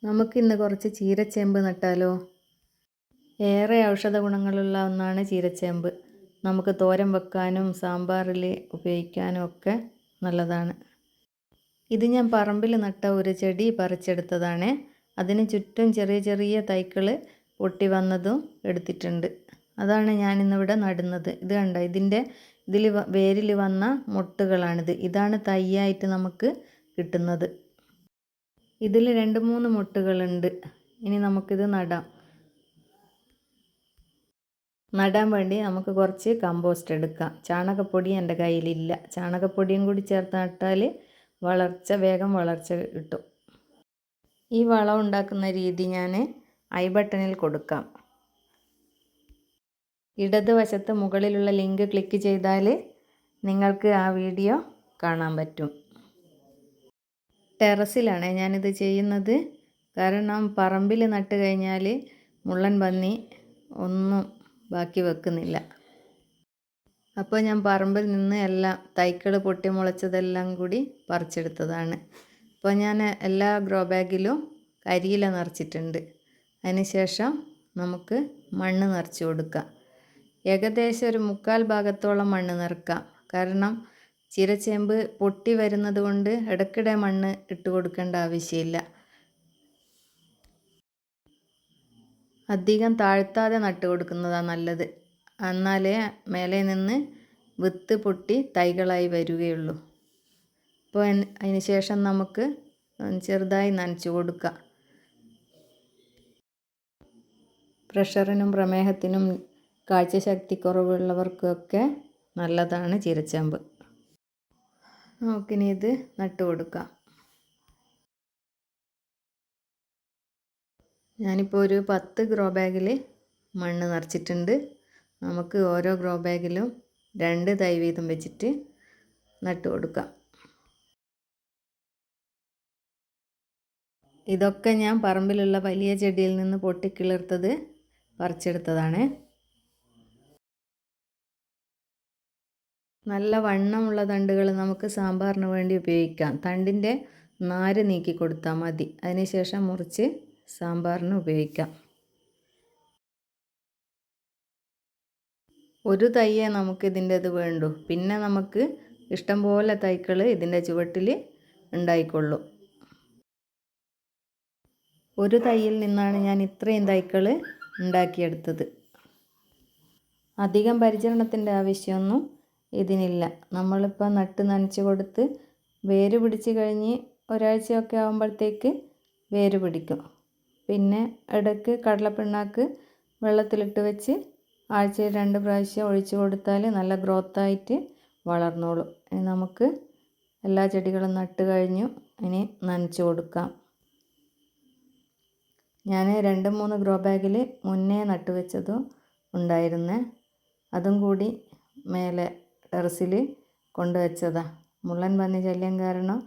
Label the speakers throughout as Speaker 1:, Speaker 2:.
Speaker 1: നമുക്കിന്ന് കുറച്ച് ചീരച്ചേമ്പ് നട്ടാലോ? ഏറെ ഔഷധ ഗുണങ്ങളുള്ള ഒന്നാണ് ചീരച്ചേമ്പ്. നമുക്ക് തോരൻ വെക്കാനും സാമ്പാറിൽ ഉപയോഗിക്കാനും ഒക്കെ നല്ലതാണ്. ഇത് ഞാൻ പറമ്പിൽ നട്ട ഒരു ചെടി പറിച്ചെടുത്തതാണ്. അതിന് ചുറ്റും ചെറിയ ചെറിയ തൈകൾ പൊട്ടി വന്നതും എടുത്തിട്ടുണ്ട്. അതാണ് ഞാനിന്നിവിടെ നടുന്നത്. ഇത് കണ്ടോ, ഇതിൽ വേരിൽ വന്ന മൊട്ടുകളാണിത്. ഇതാണ് തൈയായിട്ട് നമുക്ക് കിട്ടുന്നത്. ഇതിൽ 2-3 മൊട്ടുകളുണ്ട്. ഇനി നമുക്കിത് നടാൻ വേണ്ടി നമുക്ക് കുറച്ച് കമ്പോസ്റ്റ് എടുക്കാം. ചാണകപ്പൊടി എൻ്റെ കയ്യിലില്ല. ചാണകപ്പൊടിയും കൂടി ചേർത്ത് നട്ടാൽ വേഗം വളർച്ച കിട്ടും. ഈ വളം ഉണ്ടാക്കുന്ന രീതി ഞാൻ ഐ ബട്ടണിൽ കൊടുക്കാം. ഇടതുവശത്ത് മുകളിലുള്ള ലിങ്ക് ക്ലിക്ക് ചെയ്താൽ നിങ്ങൾക്ക് ആ വീഡിയോ കാണാൻ പറ്റും. ടെറസിലാണ് ഞാനിത് ചെയ്യുന്നത്. കാരണം പറമ്പിൽ നട്ട് കഴിഞ്ഞാൽ മുള്ളൻ പന്നി ഒന്നും ബാക്കി വെക്കുന്നില്ല. അപ്പോൾ ഞാൻ പറമ്പിൽ നിന്ന് എല്ലാം തൈകൾ പൊട്ടി മുളച്ചതെല്ലാം കൂടി പറിച്ചെടുത്തതാണ്. അപ്പോൾ ഞാൻ എല്ലാ ഗ്രോ ബാഗിലും കരിയില നിറച്ചിട്ടുണ്ട്. അതിന് ശേഷം നമുക്ക് മണ്ണ് നിറച്ച് കൊടുക്കാം. ഏകദേശം ഒരു 1/4 ഭാഗത്തോളം മണ്ണ് നിറക്കാം. കാരണം ചീരച്ചേമ്പ് പൊട്ടി വരുന്നത് കൊണ്ട് ഇടയ്ക്കിടെ മണ്ണ് ഇട്ട് കൊടുക്കേണ്ട ആവശ്യമില്ല. അധികം താഴ്ത്താതെ നട്ട് കൊടുക്കുന്നതാണ് നല്ലത്. എന്നാലേ മേലെ നിന്ന് വിത്ത് പൊട്ടി തൈകളായി വരികയുള്ളൂ. അപ്പോൾ അതിന് ശേഷം നമുക്ക് ചെറുതായി നനച്ച് കൊടുക്കാം. പ്രഷറിനും പ്രമേഹത്തിനും കാഴ്ചശക്തിക്കുറവുള്ളവർക്കൊക്കെ നല്ലതാണ് ചീരച്ചേമ്പ്. നമുക്കിനി ഇത് നട്ട് കൊടുക്കാം. ഞാനിപ്പോൾ ഒരു 10 ഗ്രോ ബാഗിൽ മണ്ണ് നിറച്ചിട്ടുണ്ട്. നമുക്ക് ഓരോ ഗ്രോ ബാഗിലും 2 തൈ വീതം വെച്ചിട്ട് നട്ട് കൊടുക്കാം. ഇതൊക്കെ ഞാൻ പറമ്പിലുള്ള വലിയ ചെടിയിൽ നിന്ന് പൊട്ടിക്കിളിർത്തത് പറിച്ചെടുത്തതാണ്. നല്ല വണ്ണമുള്ള തണ്ടുകൾ നമുക്ക് സാമ്പാറിന് വേണ്ടി ഉപയോഗിക്കാം. തണ്ടിൻ്റെ നാര് നീക്കി കൊടുത്താൽ മതി. അതിനുശേഷം മുറിച്ച് സാമ്പാറിന് ഉപയോഗിക്കാം. ഒരു തൈയെ നമുക്കിതിൻ്റെത് വേണ്ടു. പിന്നെ നമുക്ക് ഇഷ്ടം പോലെ തൈകൾ ഇതിൻ്റെ ചുവട്ടിൽ ഉണ്ടായിക്കൊള്ളും. ഒരു തൈയിൽ നിന്നാണ് ഞാൻ ഇത്രയും തൈകൾ ഉണ്ടാക്കിയെടുത്തത്. അധികം പരിചരണത്തിൻ്റെ ആവശ്യമൊന്നും ഇതിനില്ല. നമ്മളിപ്പോൾ നട്ട് നനച്ച് കൊടുത്ത് വേര് പിടിച്ച് കഴിഞ്ഞ് ഒരാഴ്ചയൊക്കെ ആകുമ്പോഴത്തേക്ക് വേര് പിടിക്കും. പിന്നെ ഇടയ്ക്ക് കടലപ്പിണ്ണാക്ക് വെള്ളത്തിലിട്ട് വെച്ച് ആഴ്ചയിൽ 2 പ്രാവശ്യം ഒഴിച്ചു കൊടുത്താൽ നല്ല ഗ്രോത്തായിട്ട് വളർന്നോളും. ഇനി നമുക്ക് എല്ലാ ചെടികളും നട്ട് കഴിഞ്ഞു. ഇനി നനച്ച് കൊടുക്കാം. ഞാൻ 2-3 ഗ്രോ ബാഗിൽ മുന്നേ നട്ട് വെച്ചതും ഉണ്ടായിരുന്നേ. അതും കൂടി മേലെ ടെറസിൽ കൊണ്ടുവച്ചതാണ്. മുള്ളൻ പന്നി ശല്യം കാരണം.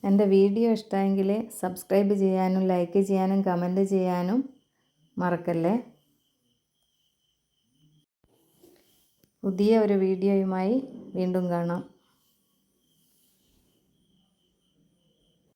Speaker 1: എൻ്റെ വീഡിയോ ഇഷ്ടമെങ്കിൽ സബ്സ്ക്രൈബ് ചെയ്യാനും ലൈക്ക് ചെയ്യാനും കമൻറ്റ് ചെയ്യാനും മറക്കല്ലേ. പുതിയ ഒരു വീഡിയോയുമായി വീണ്ടും കാണാം.